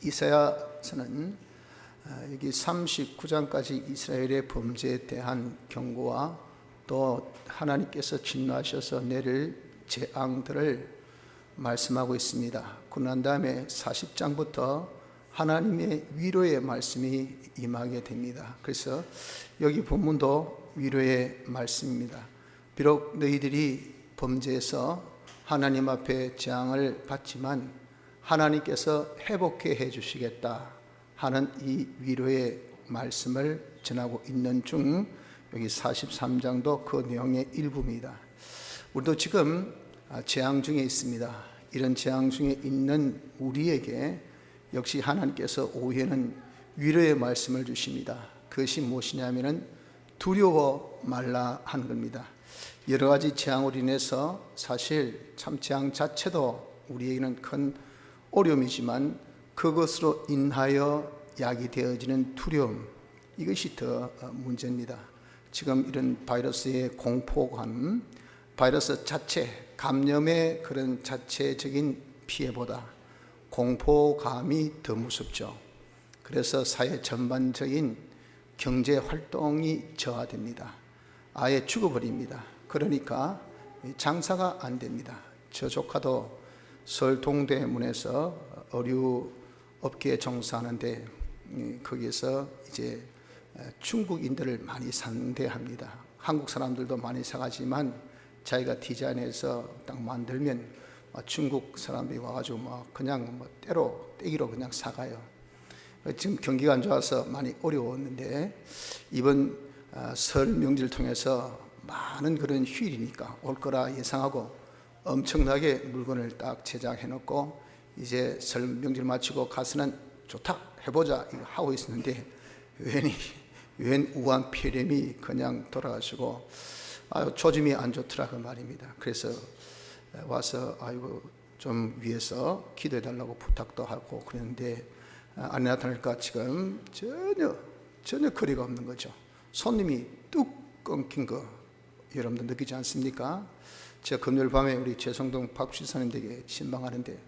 이사야서는 여기 39장까지 이스라엘의 범죄에 대한 경고와 또 하나님께서 진노하셔서 내릴 재앙들을 말씀하고 있습니다. 그러고 난 다음에 40장부터 하나님의 위로의 말씀이 임하게 됩니다. 그래서 여기 본문도 위로의 말씀입니다. 비록 너희들이 범죄해서 하나님 앞에 재앙을 받지만 하나님께서 회복해 주시겠다 하는 이 위로의 말씀을 전하고 있는 중 여기 43장도 그 내용의 일부입니다. 우리도 지금 재앙 중에 있습니다. 이런 재앙 중에 있는 우리에게 역시 하나님께서 오후에는 위로의 말씀을 주십니다. 그것이 무엇이냐면 두려워 말라 하는 겁니다. 여러 가지 재앙으로 인해서 사실 참 재앙 자체도 우리에게는 큰 어려움이지만 그것으로 인하여 약이 되어지는 두려움, 이것이 더 문제입니다. 지금 이런 바이러스의 공포감, 바이러스 자체, 감염의 그런 자체적인 피해보다 공포감이 더 무섭죠. 그래서 사회 전반적인 경제 활동이 저하됩니다. 아예 죽어버립니다. 그러니까 장사가 안 됩니다. 저 조카도 서울 동대문에서 의류업계에 종사하는데 거기서 이제 중국인들을 많이 상대합니다. 한국 사람들도 많이 사가지만 자기가 디자인해서 딱 만들면 중국 사람들이 와가지고 그냥 떼기로 그냥 사가요. 지금 경기가 안 좋아서 많이 어려웠는데 이번 설 명절 통해서 많은 그런 휴일이니까 올 거라 예상하고 엄청나게 물건을 딱 제작해 놓고 이제 설 명절 마치고 가서는 좋다 해보자 이거 하고 있었는데 웬 우한 폐렴이 그냥 돌아가시고 조짐이 안 좋더라 그 말입니다. 그래서 와서 아이고 좀 위해서 기도해 달라고 부탁도 하고 그랬는데 안 나타날까 지금 전혀 거리가 없는 거죠. 손님이 뚝 끊긴 거 여러분들 느끼지 않습니까? 제가 금요일 밤에 우리 최성동 박주사님 댁에 신방하는데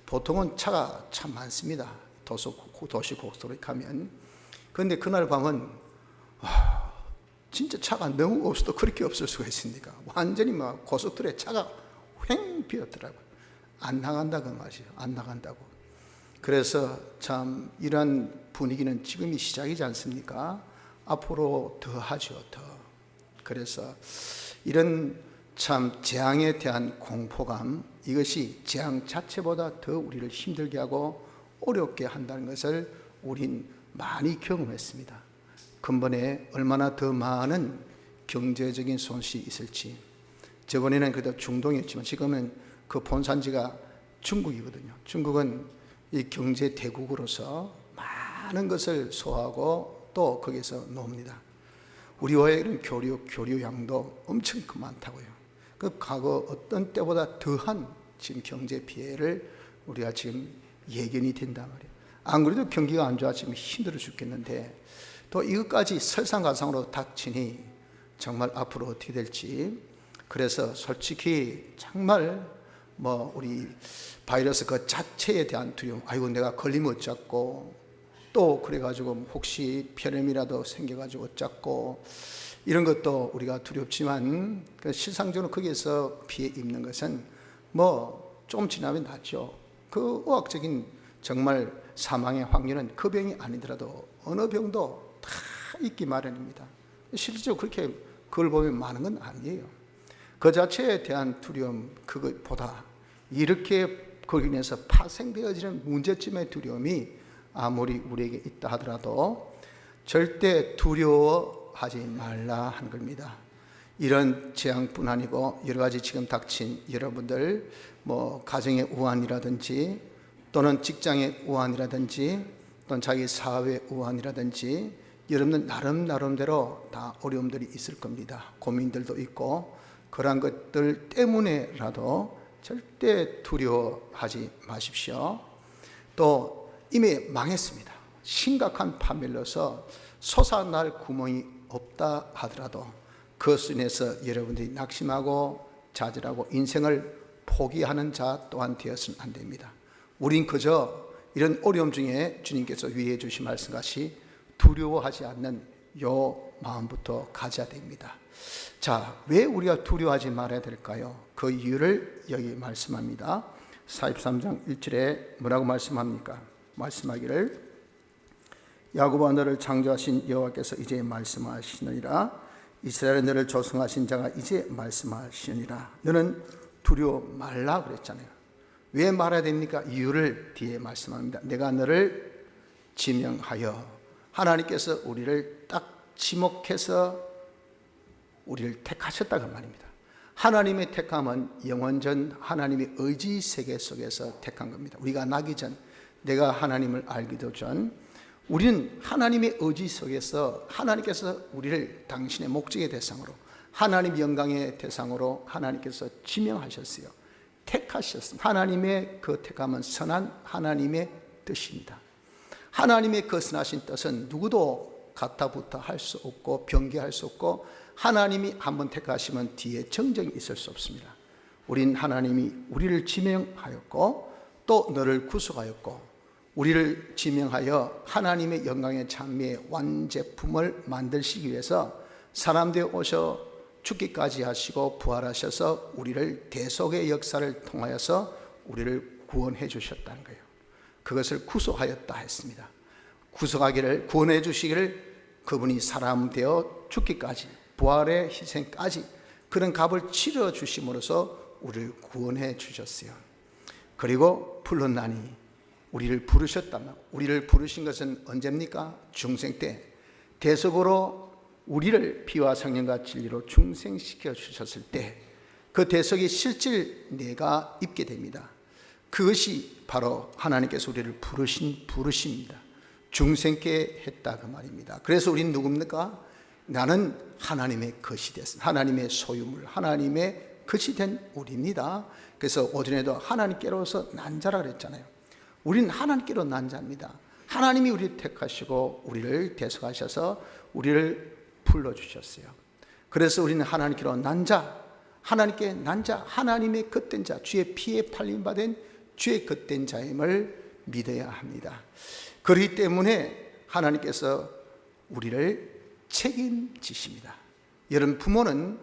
보통은 차가 참 많습니다. 도시 고속도로에 가면. 그런데 그날 밤은 진짜 차가 너무 없어도 그렇게 없을 수가 있습니까? 완전히 고속도로에 차가 휑 비었더라고요. 안 나간다 그 말이에요. 안 나간다고. 그래서 참 이런 분위기는 지금이 시작이지 않습니까? 앞으로 더 하죠, 더. 그래서 이런 참 재앙에 대한 공포감, 이것이 재앙 자체보다 더 우리를 힘들게 하고 어렵게 한다는 것을 우린 많이 경험했습니다. 근본에 얼마나 더 많은 경제적인 손실이 있을지. 저번에는 그래도 중동이었지만 지금은 그 본산지가 중국이거든요. 중국은 이 경제 대국으로서 많은 것을 소화하고 또 거기서 놉니다. 우리와의 이런 교류량도 엄청 많다고요. 그 과거 어떤 때보다 더한 지금 경제 피해를 우리가 지금 예견이 된단 말이에요. 안 그래도 경기가 안 좋아 지금 힘들어 죽겠는데 또 이것까지 설상가상으로 닥치니 정말 앞으로 어떻게 될지. 그래서 솔직히 정말 우리 바이러스 그 자체에 대한 두려움, 아이고 내가 걸리면 어쩌고 또 그래가지고 혹시 폐렴이라도 생겨가지고 어쩌고 이런 것도 우리가 두렵지만 실상적으로 거기에서 피해 입는 것은 조금 지나면 낫죠. 그 의학적인 정말 사망의 확률은 그 병이 아니더라도 어느 병도 다 있기 마련입니다. 실제로 그렇게 그걸 보면 많은 건 아니에요. 그 자체에 대한 두려움 그것보다 이렇게 거기에 인해서 파생되어지는 문제점의 두려움이 아무리 우리에게 있다 하더라도 절대 두려워하지 말라 하는 겁니다. 이런 재앙뿐 아니고 여러 가지 지금 닥친 여러분들 가정의 우환이라든지 또는 직장의 우환이라든지 또는 자기 사회 우환이라든지 여러분들 나름대로 다 어려움들이 있을 겁니다. 고민들도 있고 그러한 것들 때문에라도 절대 두려워하지 마십시오. 또 이미 망했습니다. 심각한 파멸로서 솟아날 구멍이 없다 하더라도 그것으로 인해서 여러분들이 낙심하고 좌절하고 인생을 포기하는 자 또한 되어서는 안 됩니다. 우린 그저 이런 어려움 중에 주님께서 위로해 주신 말씀 같이 두려워하지 않는 요 마음부터 가져야 됩니다. 자, 왜 우리가 두려워하지 말아야 될까요? 그 이유를 여기 말씀합니다. 43장 1절에 뭐라고 말씀합니까? 말씀하기를 야곱아 너를 창조하신 여호와께서 이제 말씀하시느니라 이스라엘의 너를 조성하신 자가 이제 말씀하시느니라 너는 두려워 말라 그랬잖아요. 왜 말아야 됩니까? 이유를 뒤에 말씀합니다. 내가 너를 지명하여 하나님께서 우리를 딱 지목해서 우리를 택하셨다 그 말입니다. 하나님의 택함은 영원전 하나님의 의지 세계 속에서 택한 겁니다. 우리가 나기 전, 내가 하나님을 알기도 전 우리는 하나님의 의지 속에서 하나님께서 우리를 당신의 목적의 대상으로 하나님 영광의 대상으로 하나님께서 지명하셨어요. 택하셨습니다. 하나님의 그 택함은 선한 하나님의 뜻입니다. 하나님의 그 선하신 뜻은 누구도 가타부타 할 수 없고 변개할 수 없고 하나님이 한번 택하시면 뒤에 정정이 있을 수 없습니다. 우린 하나님이 우리를 지명하였고 또 너를 구속하였고 우리를 지명하여 하나님의 영광의 찬미의 완제품을 만드시기 위해서 사람되어 오셔 죽기까지 하시고 부활하셔서 우리를 대속의 역사를 통하여서 우리를 구원해 주셨다는 거예요. 그것을 구속하였다 했습니다. 구속하기를 구원해 주시기를 그분이 사람 되어 죽기까지 부활의 희생까지 그런 값을 치러 주심으로써 우리를 구원해 주셨어요. 그리고 불렀나니 우리를 부르셨다면 우리를 부르신 것은 언제입니까? 중생 때 대속으로 우리를 피와 성령과 진리로 중생시켜 주셨을 때 그 대속의 실질 내가 입게 됩니다. 그것이 바로 하나님께서 우리를 부르신 부르심입니다. 중생케 했다 그 말입니다. 그래서 우리는 누굽니까? 나는 하나님의 것이 됐습니다. 하나님의 소유물, 하나님의 것이 된 우리입니다. 그래서 오전에도 하나님께로서 난 자라 그랬잖아요. 우리는 하나님께로 난 자입니다. 하나님이 우리를 택하시고 우리를 대속하셔서 우리를 불러주셨어요. 그래서 우리는 하나님께로 난 자, 하나님께 난 자, 하나님의 겉된 자, 주의 피에 팔림받은 주의 겉된 자임을 믿어야 합니다. 그렇기 때문에 하나님께서 우리를 책임지십니다. 여러분 부모는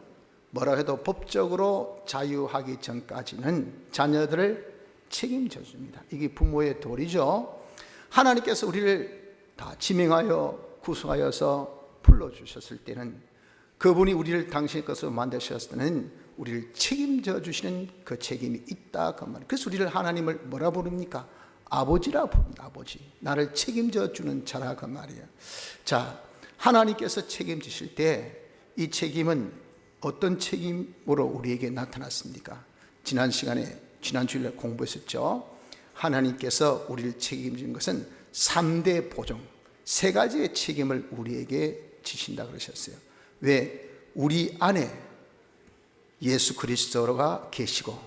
뭐라 해도 법적으로 자유하기 전까지는 자녀들을 책임져 줍니다. 이게 부모의 도리죠. 하나님께서 우리를 다 지명하여 구속하여서 불러주셨을 때는 그분이 우리를 당신의 것으로 만드셨을 때는 우리를 책임져 주시는 그 책임이 있다 그 말이에요. 그래서 우리를 하나님을 뭐라 부릅니까? 아버지라 부릅니다. 아버지. 나를 책임져 주는 자라 그 말이에요. 자, 하나님께서 책임지실 때 이 책임은 어떤 책임으로 우리에게 나타났습니까? 지난 시간에 지난 주일에 공부했었죠. 하나님께서 우리를 책임진 것은 3대 보정, 3가지의 책임을 우리에게 지신다 그러셨어요. 왜? 우리 안에 예수 그리스도가 계시고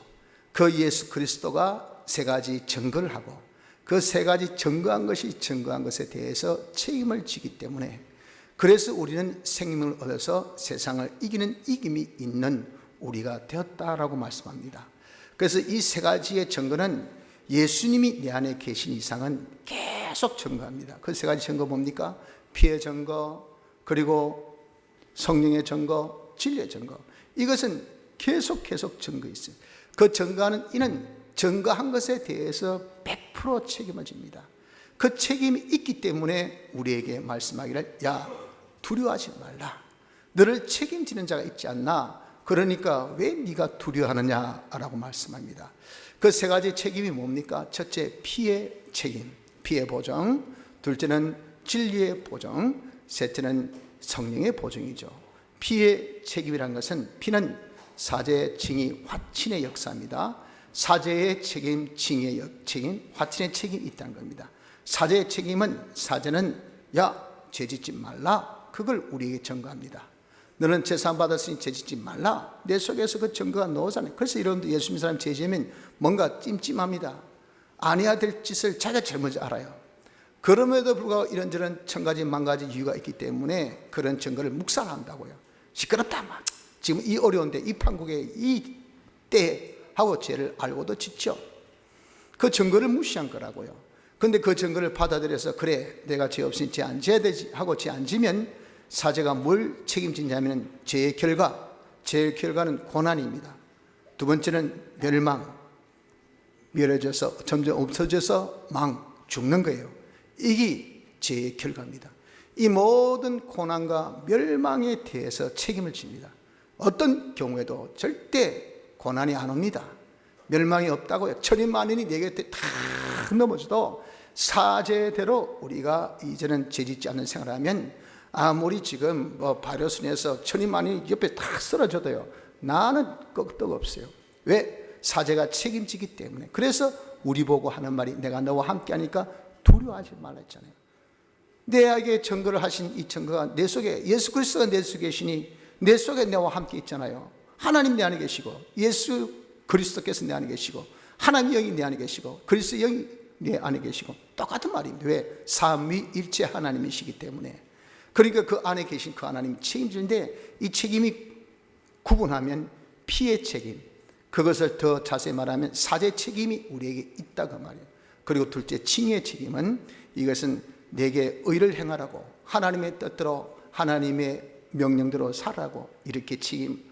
그 예수 그리스도가 3가지 증거를 하고 그 3가지 증거한 것이 증거한 것에 대해서 책임을 지기 때문에 그래서 우리는 생명을 얻어서 세상을 이기는 이김이 있는 우리가 되었다라고 말씀합니다. 그래서 이 3가지의 증거는 예수님이 내 안에 계신 이상은 계속 증거합니다. 그 3가지 증거 뭡니까? 피의 증거, 그리고 성령의 증거, 진리의 증거. 이것은 계속 증거 있어요. 그 증거하는 이는 증거한 것에 대해서 100% 책임을 집니다. 그 책임이 있기 때문에 우리에게 말씀하기를 야 두려워하지 말라. 너를 책임지는 자가 있지 않나? 그러니까 왜 네가 두려워하느냐라고 말씀합니다. 그 3가지 책임이 뭡니까? 첫째 피의 책임, 피의 보정. 둘째는 진리의 보정. 셋째는 성령의 보정이죠. 피의 책임이라는 것은 피는 사제, 징의, 화친의 역사입니다. 사제의 책임, 징의 책임, 화친의 책임이 있다는 겁니다. 사제의 책임은 사제는 야 죄짓지 말라. 그걸 우리에게 증거합니다. 너는 제사함 받았으니 죄짓지 말라. 내 속에서 그 증거가 넣어잖아요. 그래서 여러분들 예수 믿는 사람 죄지으면 뭔가 찜찜합니다. 안 해야 될 짓을 자기가 잘못 알아요. 그럼에도 불구하고 이런저런 1000가지 만가지 이유가 있기 때문에 그런 증거를 묵살한다고요. 시끄럽다 막. 지금 이 어려운데 이 판국에 이 때 하고 죄를 알고도 짓죠. 그 증거를 무시한 거라고요. 근데 그 증거를 받아들여서 그래 내가 죄 없으니 죄 안 져야 되지 하고 죄 안 지면 사제가 뭘 책임지냐면 죄의 결과는 고난입니다. 두 번째는 멸망, 멸해져서 점점 없어져서 죽는 거예요. 이게 죄의 결과입니다. 이 모든 고난과 멸망에 대해서 책임을 집니다. 어떤 경우에도 절대 고난이 안 옵니다. 멸망이 없다고요. 천인만인이 내 곁에 다 넘어져도 사제대로 우리가 이제는 죄짓지 않는 생활을 하면 아무리 지금 발효순에서 천인만인이 옆에 다 쓰러져도요, 나는 끄떡 없어요. 왜? 사제가 책임지기 때문에. 그래서 우리 보고 하는 말이 내가 너와 함께 하니까 두려워하지 말라 했잖아요. 내에게 증거를 하신 이 증거가 내 속에, 예수 그리스도가 내 속에 계시니 내 속에 내와 함께 있잖아요. 하나님 내 안에 계시고 예수 그리스도께서 내 안에 계시고 하나님 영이 내 안에 계시고 그리스도 영이 내 안에 계시고 똑같은 말입니다. 왜? 삼위일체 하나님이시기 때문에. 그러니까 그 안에 계신 그 하나님이 책임지는데, 이 책임이 구분하면 피의 책임, 그것을 더 자세히 말하면 사제 책임이 우리에게 있다고 말이에요. 그리고 둘째, 칭의의 책임은 이것은 내게 의를 행하라고, 하나님의 뜻대로 하나님의 명령대로 살라고 이렇게 책임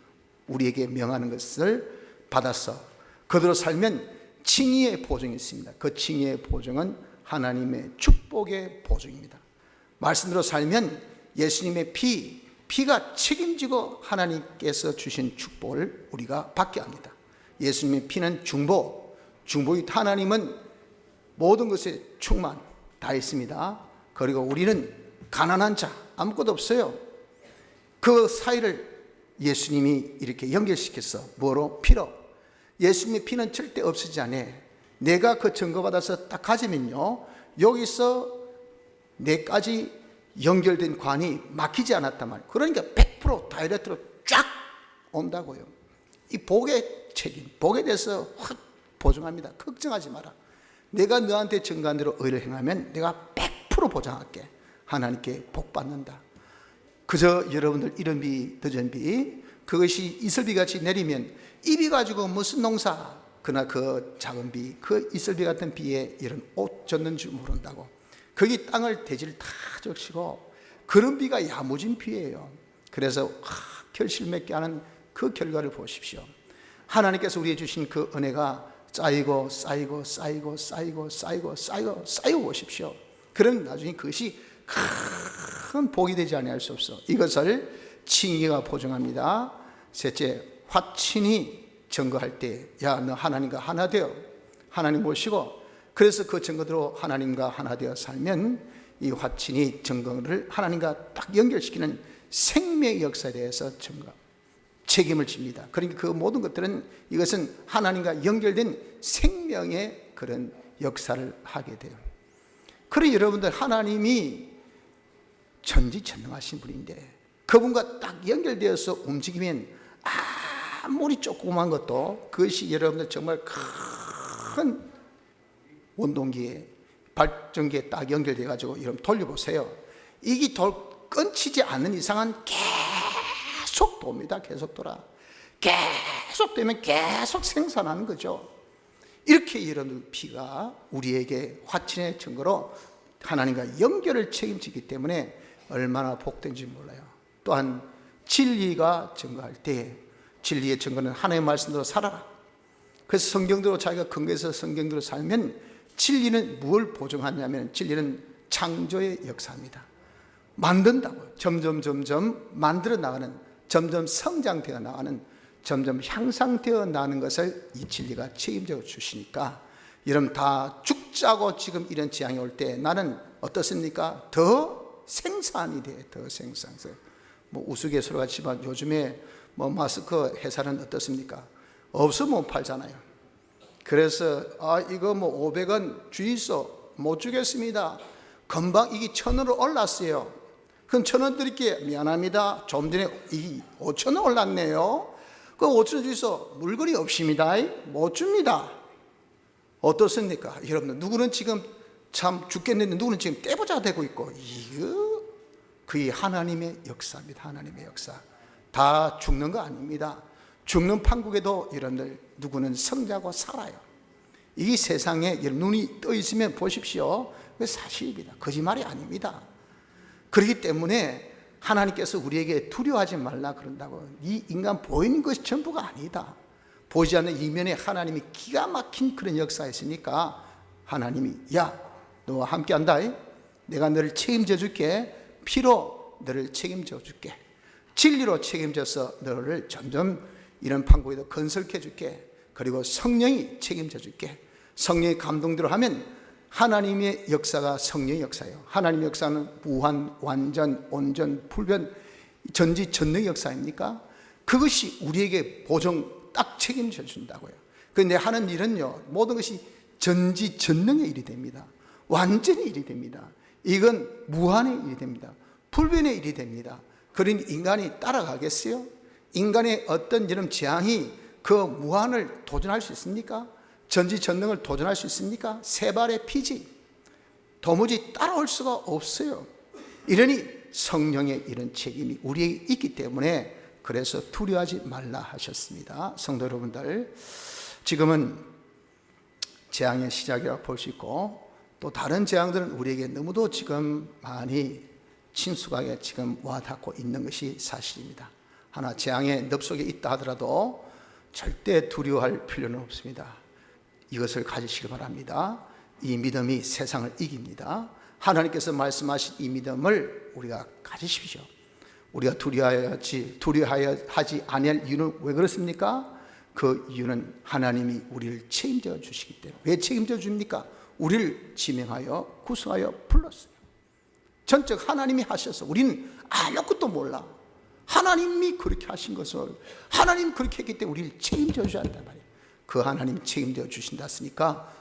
우리에게 명하는 것을 받아서 그대로 살면 칭의의 보증이 있습니다. 그 칭의의 보증은 하나님의 축복의 보증입니다. 말씀대로 살면 예수님의 피가 책임지고 하나님께서 주신 축복을 우리가 받게 합니다. 예수님의 피는 중보이 하나님은 모든 것에 충만 다 있습니다. 그리고 우리는 가난한 자, 아무것도 없어요. 그 사이를 예수님이 이렇게 연결시켰어. 뭐로? 피로. 예수님의 피는 절대 없어지지 않아. 내가 그 증거받아서 딱 가지면요, 여기서 내까지 연결된 관이 막히지 않았단 말이에요. 그러니까 100% 다이렉트로 쫙 온다고요. 이 복의 책임, 복에 대해서 확 보증합니다. 걱정하지 마라. 내가 너한테 증거한 대로 의를 행하면 내가 100% 보장할게. 하나님께 복 받는다. 그저 여러분들 이런 비, 늦은 비, 그것이 이슬비 같이 내리면 이 비 가지고 무슨 농사, 그러나 그 작은 비, 그 이슬비 같은 비에 이런 옷 젖는 줄 모른다고. 거기 땅을 대지를 다 적시고 그런 비가 야무진 비예요. 그래서 결실맺게 하는 그 결과를 보십시오. 하나님께서 우리에게 주신 그 은혜가 쌓이고 보십시오. 그럼 나중에 그것이 큰 복이 되지 아니할 수 없어. 이것을 칭의가 보증합니다. 셋째, 화친이 증거할 때, 야, 너 하나님과 하나 되어 하나님 모시고, 그래서 그 증거대로 하나님과 하나 되어 살면 이 화친이 증거를 하나님과 딱 연결시키는 생명의 역사에 대해서 책임을 집니다. 그러니까 그 모든 것들은 이것은 하나님과 연결된 생명의 그런 역사를 하게 돼요. 그래 여러분들, 하나님이 전지전능하신 분인데 그분과 딱 연결되어서 움직이면 아무리 조그만 것도 그것이 여러분들 정말 큰 원동기에, 발전기에 딱 연결돼 가지고 여러분 돌려보세요. 이게 끊치지 않는 이상은 계속 돕니다. 계속 돌아. 계속 되면 계속 생산하는 거죠. 이렇게 여러분 피가 우리에게 화친의 증거로 하나님과 연결을 책임지기 때문에 얼마나 복된지 몰라요. 또한 진리가 증거할 때, 진리의 증거는 하나님의 말씀대로 살아라. 그래서 성경대로 자기가 근거해서 성경대로 살면, 진리는 무엇을 보증하냐면 진리는 창조의 역사입니다. 만든다고요. 점점 만들어 나가는, 점점 성장되어 나가는, 점점 향상되어 나가는 것을 이 진리가 책임져 주시니까, 여러분 다 죽자고 지금 이런 지향이 올 때 나는 어떻습니까? 더 생산이 돼. 더 생산성. 뭐 우스갯소리 같지만 요즘에 뭐 마스크 회사는 어떻습니까? 없으면 못 팔잖아요. 그래서 이거 뭐 500원 주이소, 못 주겠습니다. 금방 이게 1,000원으로 올랐어요. 그럼 1,000원 드릴게요. 미안합니다. 좀 전에 이 5,000원 올랐네요. 그 5,000원 주이소. 물건이 없습니다. 못 줍니다. 어떻습니까? 여러분들, 누구는 지금 참 죽겠는데 누구는 지금 떼부자가 되고 있고, 이거 그게 하나님의 역사입니다. 하나님의 역사. 다 죽는 거 아닙니다. 죽는 판국에도 여러분들 누구는 성자고 살아요. 이 세상에 눈이 떠 있으면 보십시오. 그 사실입니다. 거짓말이 아닙니다. 그렇기 때문에 하나님께서 우리에게 두려워하지 말라 그런다고. 이 인간 보이는 것이 전부가 아니다. 보이지 않는 이면에 하나님이 기가 막힌 그런 역사가 있으니까 하나님이 야, 너와 함께 한다. 내가 너를 책임져 줄게. 피로 너를 책임져 줄게. 진리로 책임져서 너를 점점 이런 판국에도 건설해 줄게. 그리고 성령이 책임져 줄게. 성령의 감동대로 하면 하나님의 역사가 성령의 역사예요. 하나님의 역사는 무한, 완전, 온전, 불변, 전지전능의 역사입니까? 그것이 우리에게 보정 딱 책임져 준다고요. 그런데 하는 일은요, 모든 것이 전지전능의 일이 됩니다. 완전히 일이 됩니다. 이건 무한의 일이 됩니다. 불변의 일이 됩니다. 그러니 인간이 따라가겠어요? 인간의 어떤 이런 재앙이 그 무한을 도전할 수 있습니까? 전지전능을 도전할 수 있습니까? 세 발의 피지 도무지 따라올 수가 없어요. 이러니 성령의 이런 책임이 우리에게 있기 때문에 그래서 두려워하지 말라 하셨습니다. 성도 여러분들, 지금은 재앙의 시작이라고 볼 수 있고 또 다른 재앙들은 우리에게 너무도 지금 많이 친숙하게 지금 와닿고 있는 것이 사실입니다. 하나 재앙의 늪 속에 있다 하더라도 절대 두려워할 필요는 없습니다. 이것을 가지시기 바랍니다. 이 믿음이 세상을 이깁니다. 하나님께서 말씀하신 이 믿음을 우리가 가지십시오. 우리가 두려워하지 아니할 이유는 왜 그렇습니까? 그 이유는 하나님이 우리를 책임져 주시기 때문에. 왜 책임져 줍니까? 우리를 지명하여 구성하여 불렀어요. 전적 하나님이 하셔서 우리는 아무것도 몰라. 하나님이 그렇게 하신 것을, 하나님 그렇게 했기 때문에 우리를 책임져 주셔야 한단 말이에요. 그 하나님 책임져 주신다 했으니까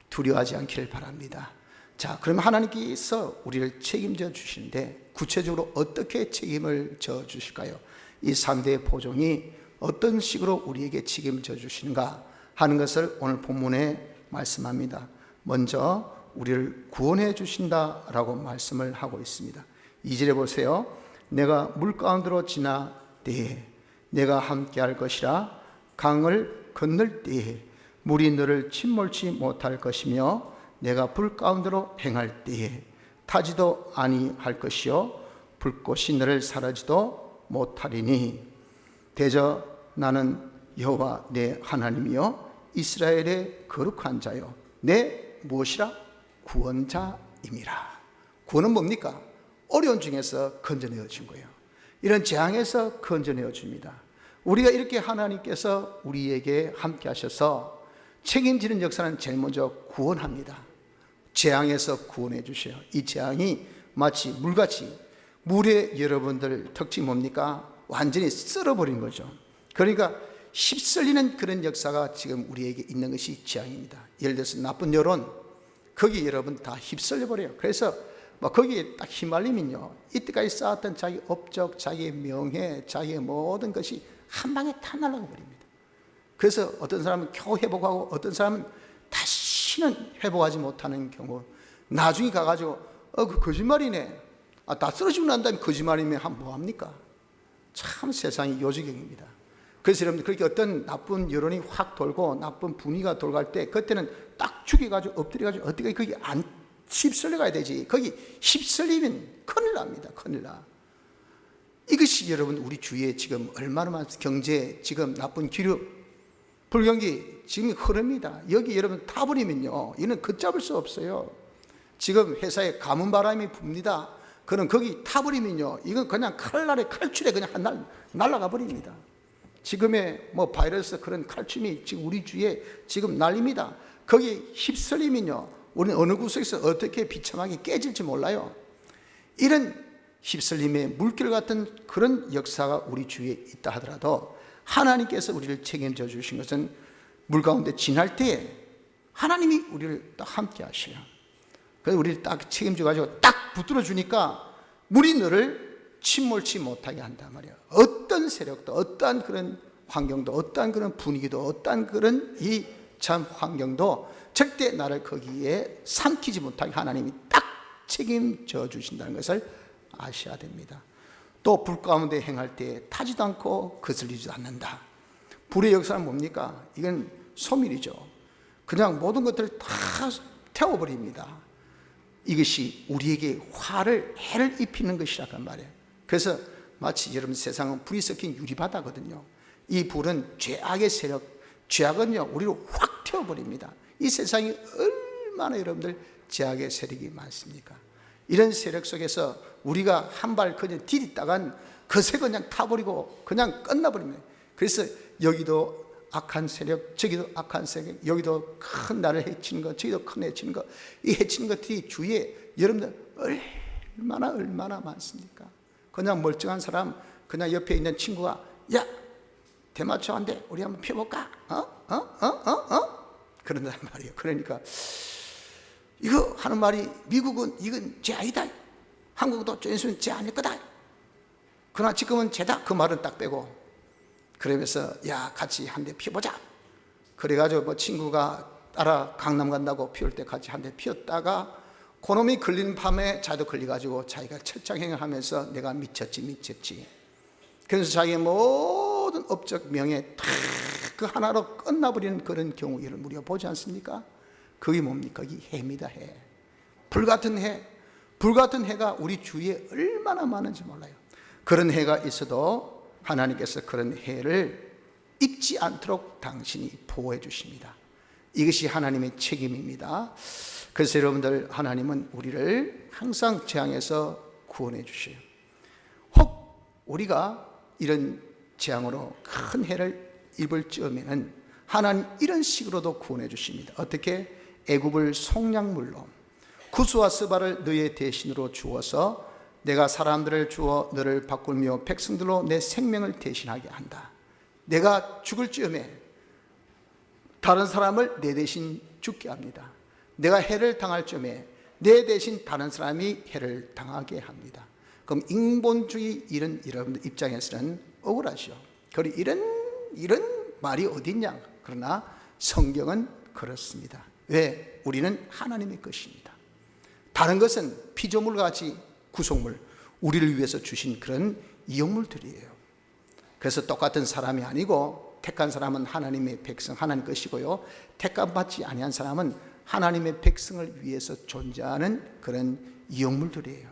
두려워하지 않기를 바랍니다. 자, 그러면 하나님께서 우리를 책임져 주시는데 구체적으로 어떻게 책임을 져 주실까요? 이 3대의 보종이 어떤 식으로 우리에게 책임져 주시는가 하는 것을 오늘 본문에 말씀합니다. 먼저 우리를 구원해 주신다라고 말씀을 하고 있습니다. 2절에 보세요. 내가 물 가운데로 지나 때에 내가 함께 할 것이라. 강을 건널 때에 물이 너를 침몰치 못할 것이며 내가 불 가운데로 행할 때에 타지도 아니할 것이요 불꽃이 너를 사라지도 못하리니. 대저 나는 여호와 내 하나님이요 이스라엘의 거룩한 자요 내 무엇이라? 구원자임이라. 구원은 뭡니까? 어려운 중에서 건져내어 준 거예요. 이런 재앙에서 건져내어 줍니다. 우리가 이렇게 하나님께서 우리에게 함께 하셔서 책임지는 역사는 제일 먼저 구원합니다. 재앙에서 구원해 주셔요. 이 재앙이 마치 물같이, 물의 여러분들 특징이 뭡니까? 완전히 썰어버린 거죠. 그러니까 휩쓸리는 그런 역사가 지금 우리에게 있는 것이 재앙입니다. 예를 들어서 나쁜 여론, 거기 여러분 다 휩쓸려 버려요. 그래서 거기에 딱 휘말리면요, 이때까지 쌓았던 자기 업적, 자기의 명예, 자기의 모든 것이 한 방에 다 날아가 버립니다. 그래서 어떤 사람은 겨우 회복하고 어떤 사람은 다시는 회복하지 못하는 경우, 나중에 가가지고 그 거짓말이네, 다 쓰러지고 난 다음에 거짓말이면 하면 뭐합니까? 참 세상이 요지경입니다. 그래서 여러분들 그렇게 어떤 나쁜 여론이 확 돌고 나쁜 분위기가 돌갈 때 그때는 딱 죽여가지고 엎드려가지고 어떻게 거기 안 휩쓸려 가야 되지. 거기 휩쓸리면 큰일 납니다. 큰일 나. 이것이 여러분 우리 주위에 지금 얼마나 많은 경제, 지금 나쁜 기류, 불경기 지금 흐릅니다. 여기 여러분 타버리면요, 이는 걷잡을 수 없어요. 지금 회사에 가문 바람이 붑니다. 그럼 거기 타버리면요, 이건 그냥 칼날에 칼줄에 그냥 한 날 날아가 버립니다. 지금의 바이러스 그런 칼춤이 지금 우리 주위에 지금 난립니다. 거기 휩쓸리면요, 우리는 어느 구석에서 어떻게 비참하게 깨질지 몰라요. 이런 휩쓸림의 물결 같은 그런 역사가 우리 주위에 있다 하더라도 하나님께서 우리를 책임져 주신 것은 물 가운데 지날 때에 하나님이 우리를 딱 함께 하셔요. 그래서 우리를 딱 책임져 가지고 딱 붙들어 주니까 물이 너를 침몰치 못하게 한단 말이에요. 어떤 세력도, 어떠한 그런 환경도, 어떠한 그런 분위기도, 어떠한 그런 이 참 환경도 절대 나를 거기에 삼키지 못하게 하나님이 딱 책임져 주신다는 것을 아셔야 됩니다. 또 불 가운데 행할 때 타지도 않고 거슬리지도 않는다. 불의 역사는 뭡니까? 이건 소멸이죠. 그냥 모든 것들을 다 태워버립니다. 이것이 우리에게 해를 입히는 것이라고 말이에요. 그래서 마치 여러분 세상은 불이 섞인 유리바다거든요. 이 불은 죄악의 세력, 죄악은요 우리를 확 태워버립니다. 이 세상이 얼마나 여러분들 죄악의 세력이 많습니까? 이런 세력 속에서 우리가 한 발 그냥 디디다간 그새 그냥 타버리고 그냥 끝나버립니다. 그래서 여기도 악한 세력, 저기도 악한 세력, 여기도 큰 나를 해치는 것, 저기도 큰 해치는 것, 이 해치는 것들이 주위에 여러분들 얼마나 많습니까? 그냥 멀쩡한 사람, 그냥 옆에 있는 친구가 야 대마초 한 대 우리 한번 펴볼까? 그런단 말이에요. 그러니까 이거 하는 말이 미국은 이건 죄 아니다, 한국도 죄는 죄 아닐 거다, 그러나 지금은 죄다, 그 말은 딱 빼고 그러면서 야 같이 한 대 피워보자. 그래가지고 뭐 친구가 따라 강남 간다고 피울 때 같이 한 대 피웠다가 그놈이 걸린 밤에 자도 걸려가지고 자기가 철장행을 하면서 내가 미쳤지. 그래서 자기의 모든 업적 명예 다 그 하나로 끝나버리는 그런 경우 이런 우리가 보지 않습니까? 그게 뭡니까? 그게 해입니다. 해. 불같은 해가 우리 주위에 얼마나 많은지 몰라요. 그런 해가 있어도 하나님께서 그런 해를 입지 않도록 당신이 보호해 주십니다. 이것이 하나님의 책임입니다. 그래서 여러분들, 하나님은 우리를 항상 재앙에서 구원해 주셔요. 혹 우리가 이런 재앙으로 큰 해를 입을 즈음에는 하나님 이런 식으로도 구원해 주십니다. 어떻게? 애굽을 속량물로 구스와 스바를 너의 대신으로 주어서 내가 사람들을 주어 너를 바꾸며 백성들로 내 생명을 대신하게 한다. 내가 죽을 즈음에 다른 사람을 내 대신 죽게 합니다. 내가 해를 당할 즈음에 내 대신 다른 사람이 해를 당하게 합니다. 그럼 인본주의 이런 여러분들 입장에서는 억울하죠. 그리고 이런 말이 어딨냐? 그러나 성경은 그렇습니다. 왜? 우리는 하나님의 것입니다. 다른 것은 피조물같이 구속물, 우리를 위해서 주신 그런 이용물들이에요. 그래서 똑같은 사람이 아니고 택한 사람은 하나님의 백성, 하나님 것이고요, 택감받지 아니한 사람은 하나님의 백성을 위해서 존재하는 그런 이용물들이에요.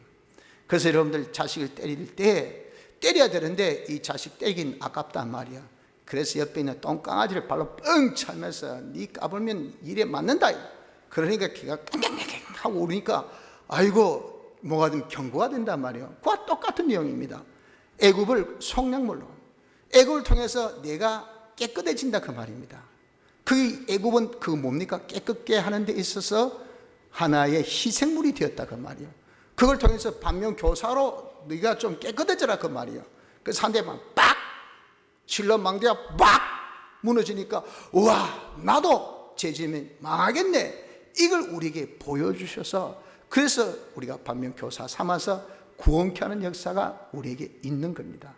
그래서 여러분들 자식을 때릴 때 때려야 되는데 이 자식 때리긴 아깝단 말이야. 그래서 옆에 있는 똥강아지를 발로 뻥 차면서 네 까불면 일에 맞는다. 그러니까 걔가 깡깡깡깡 하고 오르니까 아이고 뭐가 좀 경고가 된단 말이에요. 그와 똑같은 내용입니다. 애굽을 속량물로, 애굽을 통해서 내가 깨끗해진다 그 말입니다. 그 애굽은 그 뭡니까? 깨끗게 하는 데 있어서 하나의 희생물이 되었다 그 말이에요. 그걸 통해서 반면교사로 네가 좀 깨끗해져라 그 말이에요. 그래서 한 대만 빡 실로 망대가 빡 무너지니까 우와 나도 죄지으면 망하겠네, 이걸 우리에게 보여주셔서 그래서 우리가 반면교사 삼아서 구원케 하는 역사가 우리에게 있는 겁니다.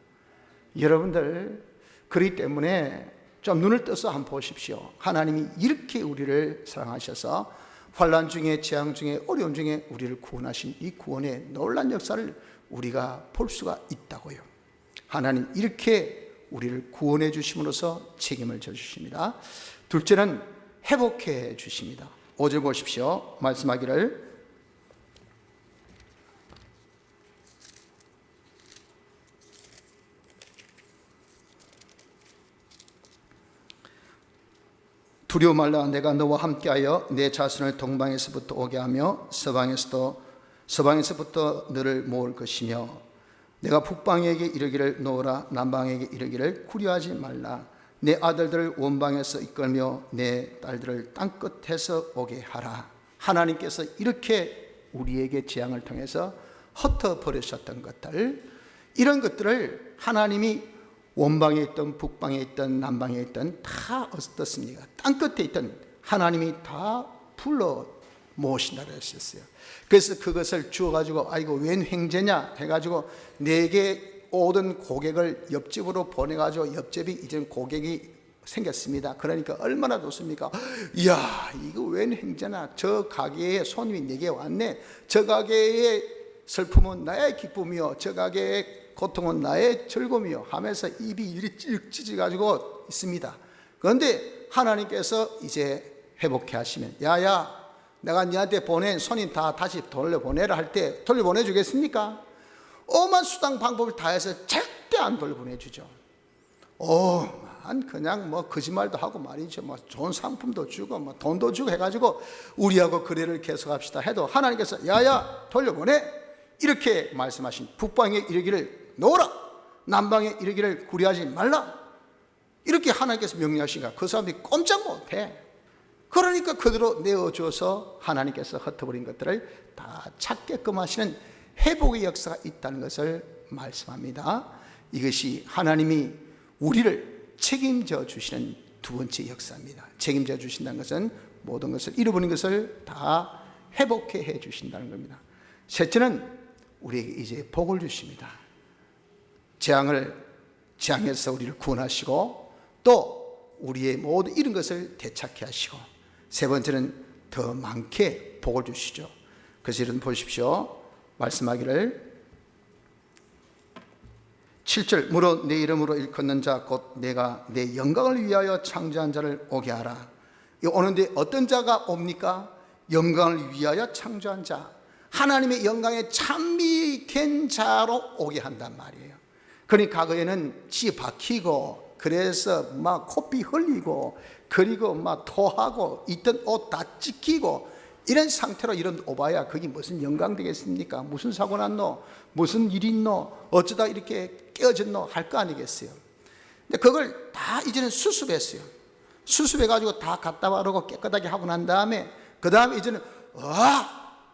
여러분들, 그렇기 때문에 좀 눈을 떠서 한번 보십시오. 하나님이 이렇게 우리를 사랑하셔서 환난 중에, 재앙 중에, 어려움 중에 우리를 구원하신 이 구원의 놀라운 역사를 우리가 볼 수가 있다고요. 하나님 이렇게 우리를 구원해 주심으로써 책임을 져주십니다. 둘째는 회복해 주십니다. 5절 보십시오. 말씀하기를 두려워 말라. 내가 너와 함께하여 내 자손을 동방에서부터 오게 하며 서방에서부터 너를 모을 것이며 내가 북방에게 이르기를 놓으라, 남방에게 이르기를 구려하지 말라. 내 아들들을 원방에서 이끌며 내 딸들을 땅끝에서 오게 하라. 하나님께서 이렇게 우리에게 재앙을 통해서 흩어버리셨던 것들, 이런 것들을 하나님이 원방에 있던 북방에 있던 남방에 있던 다 어떻습니까? 땅끝에 있던 하나님이 다 불러 모으신다고 했었어요. 그래서 그것을 주어가지고 아이고 웬 횡재냐 해가지고 내게 오던 고객을 옆집으로 보내가지고 옆집이 이제 고객이 생겼습니다. 그러니까 얼마나 좋습니까? 이야 이거 웬 횡재나, 저 가게에 손님이 내게 왔네, 저 가게의 슬픔은 나의 기쁨이요, 저 가게의 고통은 나의 즐거움이요 하면서 입이 이리 찢어가지고 있습니다. 그런데 하나님께서 이제 회복해 하시면, 야야 내가 너한테 보낸 손님 다 다시 돌려보내라 할 때 돌려보내 주겠습니까? 오만 수단 방법을 다해서 절대 안 돌려보내주죠. 그냥 뭐 거짓말도 하고 말이죠. 뭐 좋은 상품도 주고 뭐 돈도 주고 해가지고 우리하고 거래를 계속합시다 해도 하나님께서 야야 돌려보내 이렇게 말씀하신, 북방에 이르기를 놓으라, 남방에 이르기를 구리하지 말라, 이렇게 하나님께서 명령하시니까 그 사람들이 꼼짝 못해. 그러니까 그대로 내어줘서 하나님께서 흩어버린 것들을 다 찾게끔 하시는 회복의 역사가 있다는 것을 말씀합니다. 이것이 하나님이 우리를 책임져 주시는 두 번째 역사입니다. 책임져 주신다는 것은 모든 것을 잃어버린 것을 다 회복해 해 주신다는 겁니다. 셋째는 우리에게 이제 복을 주십니다. 재앙에서 우리를 구원하시고 또 우리의 모든 잃은 것을 되찾게 하시고, 세 번째는 더 많게 복을 주시죠. 그래서 여러분 보십시오. 말씀하기를 7절 무릇 내 이름으로 일컫는 자 곧 내가 내 영광을 위하여 창조한 자를 오게 하라. 이 오는데 어떤 자가 옵니까? 영광을 위하여 창조한 자, 하나님의 영광에 찬미된 자로 오게 한단 말이에요. 그러니까 과거에는 지 박히고 그래서 막 코피 흘리고 그리고 막 토하고 있던 옷 다 찢기고 이런 상태로 이런 오바야 그게 무슨 영광 되겠습니까? 무슨 사고 났노? 무슨 일 있노? 어쩌다 이렇게 깨어졌노? 할 거 아니겠어요? 근데 그걸 다 이제는 수습했어요. 수습해가지고 다 갖다 바르고 깨끗하게 하고 난 다음에 그 다음에 이제는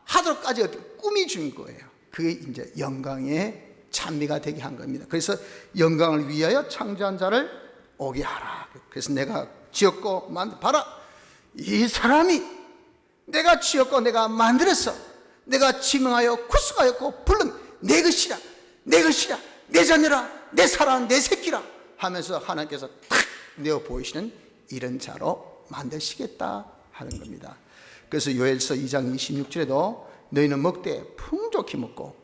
하도록까지 꿈이 준 거예요. 그게 이제 영광의 찬미가 되게 한 겁니다. 그래서 영광을 위하여 창조한 자를 오게 하라. 그래서 내가 지었고 봐라, 이 사람이 내가 지었고 내가 만들었어, 내가 지명하여 구속하였고 불른 내 것이라, 내 것이라, 내 자녀라, 내 사랑, 내 새끼라 하면서 하나님께서 탁 내어 보이시는 이런 자로 만드시겠다 하는 겁니다. 그래서 요엘서 2장 26절에도 너희는 먹되 풍족히 먹고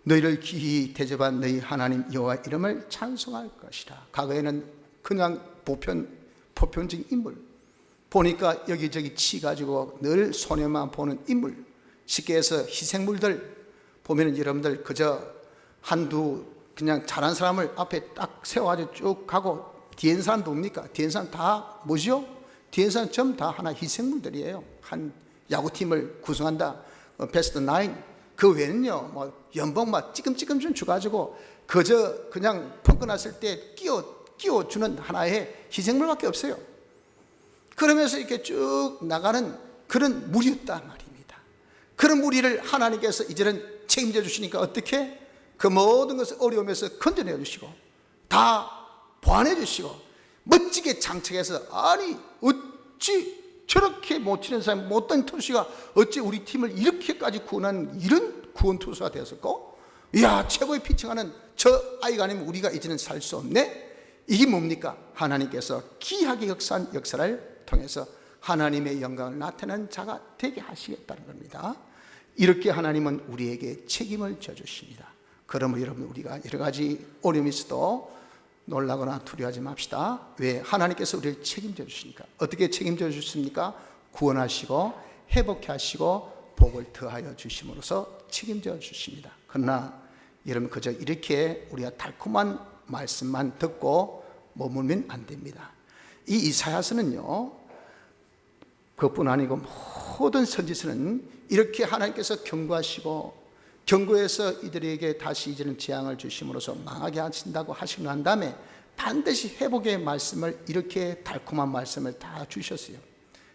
너희를 귀히 대접한 너희 하나님 여호와 이름을 찬송할 것이라. 과거에는 그냥 보편적인 인물, 보니까 여기저기 치가지고 늘 손해만 보는 인물, 쉽게 해서 희생물들 보면은 여러분들 그저 한두 그냥 잘한 사람을 앞에 딱 세워가지고 쭉 가고 뒤에 사람 뭡니까? 뒤에 사람 다 뭐죠? 뒤에 사람 전부 다 하나 희생물들이에요. 한 야구팀을 구성한다, 베스트 9, 그 외에는요 뭐 연봉 막 찌끔찌끔 좀 줘가지고 그저 그냥 펑크 났을 때 끼워주는 하나의 희생물밖에 없어요. 그러면서 이렇게 쭉 나가는 그런 무리였단 말입니다. 그런 무리를 하나님께서 이제는 책임져 주시니까 어떻게? 그 모든 것을 어려움에서 건져내 주시고 다 보완해 주시고 멋지게 장착해서, 아니 어찌 저렇게 못 치는 사람, 못된 투수가 어찌 우리 팀을 이렇게까지 구원한 이런 구원 투수가 되었을까? 이야, 최고의 피칭하는 저 아이가 아니면 우리가 이제는 살 수 없네? 이게 뭡니까? 하나님께서 기하게 역사한 역사를 통해서 하나님의 영광을 나타내는 자가 되게 하시겠다는 겁니다. 이렇게 하나님은 우리에게 책임을 져주십니다. 그러므로 여러분, 우리가 여러 가지 어려움이 있어도 놀라거나 두려워하지 맙시다. 왜? 하나님께서 우리를 책임져 주시니까. 어떻게 책임져 주십니까? 구원하시고 회복해 하시고 복을 더하여 주심으로써 책임져 주십니다. 그러나 여러분, 그저 이렇게 우리가 달콤한 말씀만 듣고 머물면 안 됩니다. 이 이사야서는요, 그것뿐 아니고 모든 선지서는 이렇게 하나님께서 경고하시고 경고해서 이들에게 다시 이제는 재앙을 주심으로써 망하게 하신다고 하시고 난 다음에 반드시 회복의 말씀을, 이렇게 달콤한 말씀을 다 주셨어요.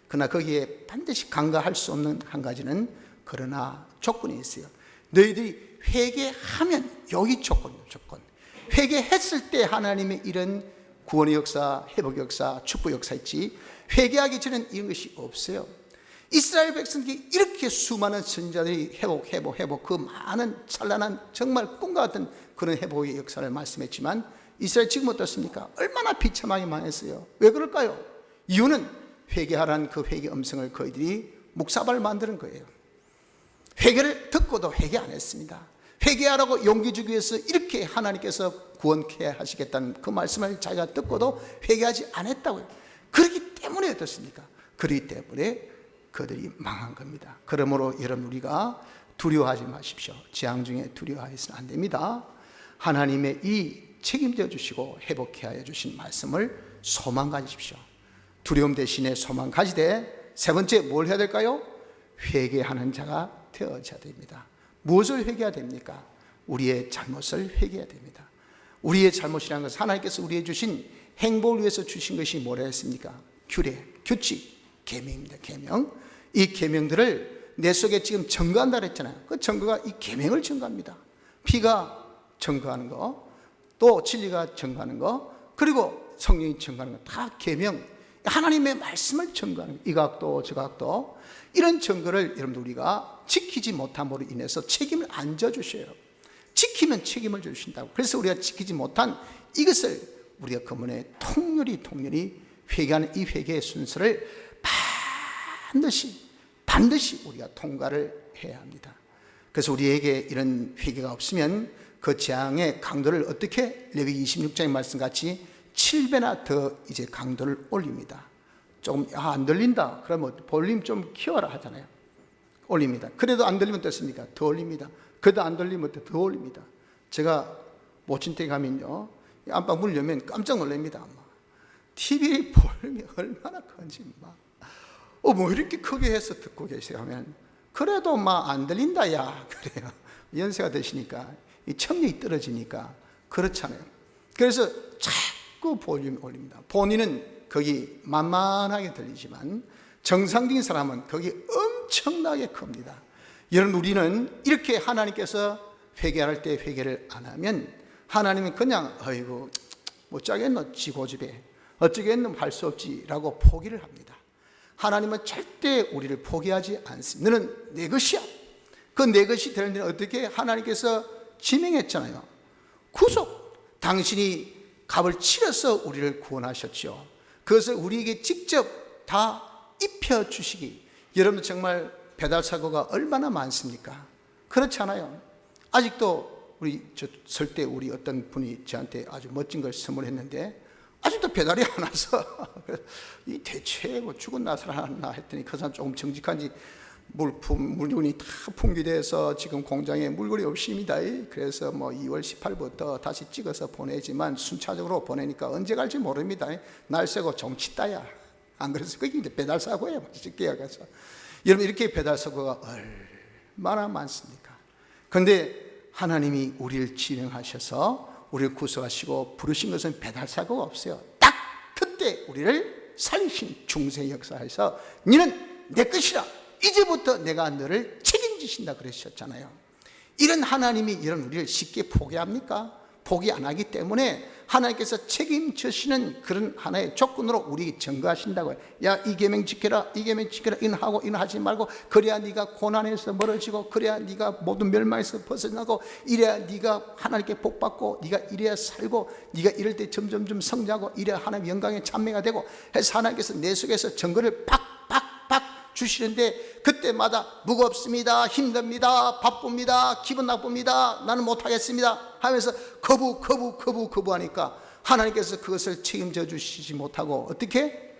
그러나 거기에 반드시 간과할 수 없는 한 가지는, 그러나 조건이 있어요. 너희들이 회개하면, 여기 조건. 회개했을 때 하나님의 이런 구원의 역사, 회복의 역사, 축복의 역사 있지, 회개하기 전에는 이런 것이 없어요. 이스라엘 백성들이 이렇게 수많은 선지자들이 회복 그 많은 찬란한 정말 꿈과 같은 그런 회복의 역사를 말씀했지만 이스라엘 지금 어떻습니까? 얼마나 비참하게 망했어요. 왜 그럴까요? 이유는 회개하라는 그 회개 음성을 그들이 묵사발을 만드는 거예요. 회개를 듣고도 회개 안 했습니다. 회개하라고 용기 주기 위해서 이렇게 하나님께서 구원케 하시겠다는 그 말씀을 자기가 듣고도 회개하지 않았다고요. 그렇기 때문에 어떻습니까? 그렇기 때문에 그들이 망한 겁니다. 그러므로 여러분, 우리가 두려워하지 마십시오. 재앙 중에 두려워해서는 안 됩니다. 하나님의 이 책임져 주시고 회복해 하여 주신 말씀을 소망 가지십시오. 두려움 대신에 소망 가지되, 세 번째 뭘 해야 될까요? 회개하는 자가 되어져야 됩니다. 무엇을 회개해야 됩니까? 우리의 잘못을 회개해야 됩니다. 우리의 잘못이라는 것은 하나님께서 우리에게 주신 행복을 위해서 주신 것이 뭐라 했습니까? 규례, 규칙, 계명입니다. 계명. 이 계명들을 내 속에 지금 증거한다 그랬잖아요. 그 증거가 이 계명을 증거합니다. 피가 증거하는 거, 또 진리가 증거하는 거, 그리고 성령이 증거하는 거, 다 계명, 하나님의 말씀을 증거하는 거. 이 각도 저 각도, 이런 증거를 여러분들 우리가 지키지 못함으로 인해서 책임을 안 져주셔요. 지키면 책임을 주신다고. 그래서 우리가 지키지 못한 이것을 우리가 그문에 통렬히 회개하는 이 회개의 순서를 반드시 우리가 통과를 해야 합니다. 그래서 우리에게 이런 회개가 없으면 그 재앙의 강도를 어떻게, 레위기 26장의 말씀같이 7배나 더 이제 강도를 올립니다. 조금 안 들린다 그러면 볼륨 좀 키워라 하잖아요. 올립니다. 그래도 안 들리면 어떻습니까? 더 올립니다. 그래도 안 들리면 더 올립니다. 제가 모친댁에 가면요, 안방 문을 열면 깜짝 놀랍니다. TV 볼륨이 얼마나 큰지 뭐 이렇게 크게 해서 듣고 계세요 하면, 그래도 안 들린다 야 그래요. 연세가 드시니까 이 청력이 떨어지니까 그렇잖아요. 그래서 자꾸 볼륨을 올립니다. 본인은 거기 만만하게 들리지만 정상적인 사람은 거기 엄청나게 큽니다. 여러분, 우리는 이렇게 하나님께서 회개할 때 회개를 안 하면 하나님은 그냥 아이고 못 짜겠노 지고집에 어쩌겠노 할 수 없지라고 포기를 합니다. 하나님은 절대 우리를 포기하지 않습니다. 너는 내 것이야. 그 내 것이 되는 데는 어떻게 하나님께서 지명했잖아요. 구속, 당신이 값을 치러서 우리를 구원하셨죠. 그것을 우리에게 직접 다 입혀주시기. 여러분, 정말 배달사고가 얼마나 많습니까? 그렇지 않아요? 아직도 설 때 우리 어떤 분이 저한테 아주 멋진 걸 선물했는데 아직도 배달이 안 와서 이 대체 죽은 낫을 하나 했더니 그 사람 조금 정직한지 물건이 다 풍기돼서 지금 공장에 물건이 없습니다. 그래서 2월 18일부터 다시 찍어서 보내지만 순차적으로 보내니까 언제 갈지 모릅니다. 날새고 좀 치다야. 안 그래서 그게 이제 배달 사고예요. 쉽게 가서 여러분, 이렇게 배달 사고가 얼마나 많습니까? 그런데 하나님이 우리를 지명하셔서 우리를 구속하시고 부르신 것은 배달 사고가 없어요. 딱 그때 우리를 살리신 중세 역사에서 너는 내 것이라. 이제부터 내가 너를 책임지신다 그러셨잖아요. 이런 하나님이 이런 우리를 쉽게 포기합니까? 포기 안 하기 때문에 하나님께서 책임지시는 그런 하나의 조건으로 우리 증거하신다고요. 야, 이 계명 지켜라, 이 계명 지켜라, 이는 하지 말고, 그래야 네가 고난에서 멀어지고, 그래야 네가 모든 멸망에서 벗어나고, 이래야 네가 하나님께 복받고, 네가 이래야 살고, 네가 이럴 때 점점 성장하고, 이래야 하나님 영광의 찬미가 되고 해서 하나님께서 내 속에서 증거를 팍 주시는데, 그때마다 무겁습니다, 힘듭니다, 바쁩니다, 기분 나쁩니다, 나는 못하겠습니다 하면서 거부하니까 하나님께서 그것을 책임져 주시지 못하고 어떻게?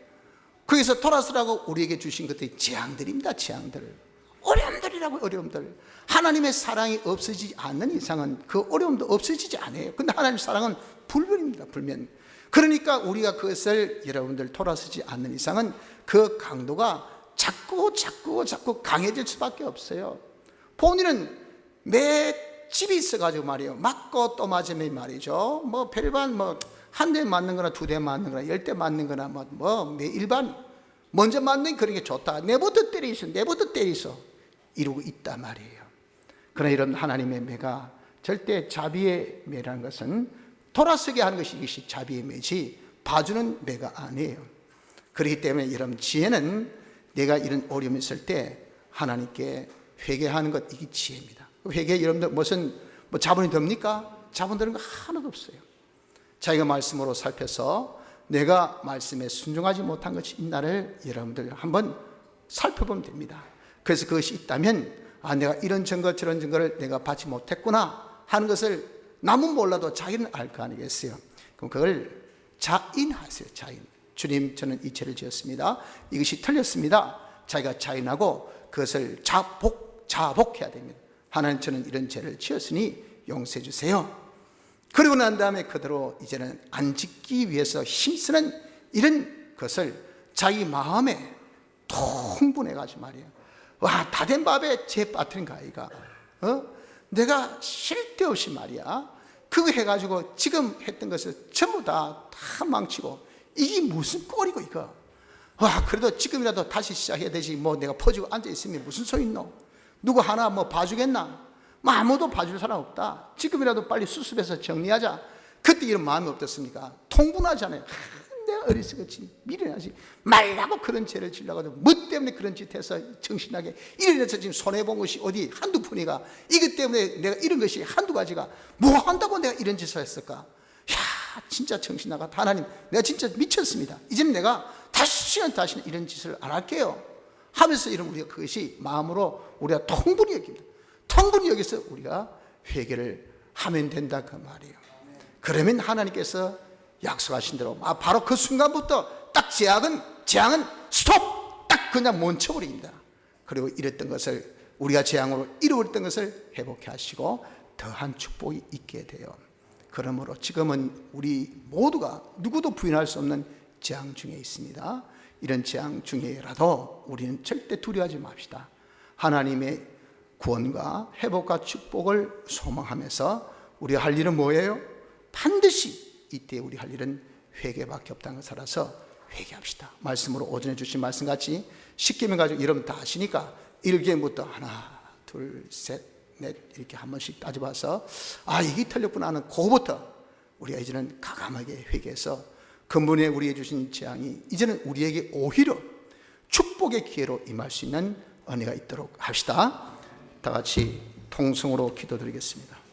거기서 돌아서라고 우리에게 주신 것들이 재앙들입니다. 재앙들, 어려움들이라고. 어려움들. 하나님의 사랑이 없어지지 않는 이상은 그 어려움도 없어지지 않아요. 근데 하나님의 사랑은 불변입니다. 불변. 그러니까 우리가 그것을 여러분들 돌아서지 않는 이상은 그 강도가 자꾸 강해질 수밖에 없어요. 본인은 매 집이 있어가지고 말이에요. 맞고 또 맞으면 말이죠. 별반 한 대 맞는 거나 두 대 맞는 거나 10대 맞는 거나 일반 먼저 맞는 그런 게 좋다. 내부터 때리소 이러고 있단 말이에요. 그러나 이런 하나님의 매가 절대 자비의 매라는 것은 돌아서게 하는 것이 이것이 자비의 매지 봐주는 매가 아니에요. 그렇기 때문에 여러분, 지혜는 내가 이런 어려움이 있을 때 하나님께 회개하는 것, 이게 지혜입니다. 회개 여러분들 무슨 자본이 됩니까? 자본 되는 거 하나도 없어요. 자기가 말씀으로 살펴서 내가 말씀에 순종하지 못한 것이 있나를 여러분들 한번 살펴보면 됩니다. 그래서 그것이 있다면 내가 이런 증거 저런 증거를 내가 받지 못했구나 하는 것을 남은 몰라도 자기는 알 거 아니겠어요. 그럼 그걸 자인하세요. 자인. 주님, 저는 이 죄를 지었습니다. 이것이 틀렸습니다. 자기가 자인하고 그것을 자복해야 됩니다. 하나님, 저는 이런 죄를 지었으니 용서해 주세요. 그러고 난 다음에 그대로 이제는 안 짓기 위해서 힘쓰는 이런 것을 자기 마음에 통분해가지고 말이에요. 와, 다 된 밥에 죄 빠뜨린 거 아이가? 내가 쉴 데 없이 말이야, 그거 해가지고 지금 했던 것을 전부 다 망치고, 이게 무슨 꼴이고 이거? 와, 그래도 지금이라도 다시 시작해야 되지, 뭐 내가 퍼지고 앉아있으면 무슨 소리 있노? 누구 하나 뭐 봐주겠나? 뭐 아무도 봐줄 사람 없다. 지금이라도 빨리 수습해서 정리하자. 그때 이런 마음이 어떻습니까? 통분하잖아요. 내가 어리석었지, 미련하지 말라고 그런 죄를 지려고 뭐 때문에 그런 짓 해서 정신나게 이래서 지금 손해본 것이 어디 한두 푼이가, 이것 때문에 내가 이런 것이 한두 가지가, 뭐 한다고 내가 이런 짓을 했을까? 야, 진짜 정신나갔다. 하나님, 내가 진짜 미쳤습니다. 이제는 내가 다시는 이런 짓을 안 할게요 하면서, 이런 우리가 그것이 마음으로 우리가 통분히 여깁니다. 통분히 여기서 우리가 회개를 하면 된다, 그 말이에요. 그러면 하나님께서 약속하신 대로 바로 그 순간부터 딱 재앙은 스톱! 딱 그냥 멈춰버립니다. 그리고 이랬던 것을, 우리가 재앙으로 잃어버렸던 것을 회복해 하시고 더한 축복이 있게 돼요. 그러므로 지금은 우리 모두가 누구도 부인할 수 없는 재앙 중에 있습니다. 이런 재앙 중에라도 우리는 절대 두려워하지 맙시다. 하나님의 구원과 회복과 축복을 소망하면서 우리가 할 일은 뭐예요? 반드시 이때 우리 할 일은 회개밖에 없다는 걸 알아서 회개합시다. 말씀으로 오전에 주신 말씀같이 10계명 가지고 이러면 다 아시니까 1계명부터 하나, 둘, 셋, 넷 이렇게 한 번씩 따져봐서, 아, 이게 틀렸구나 하는 그거부터 우리가 이제는 가감하게 회개해서 근본에 우리에게 주신 재앙이 이제는 우리에게 오히려 축복의 기회로 임할 수 있는 은혜가 있도록 합시다. 다 같이 통성으로 기도드리겠습니다.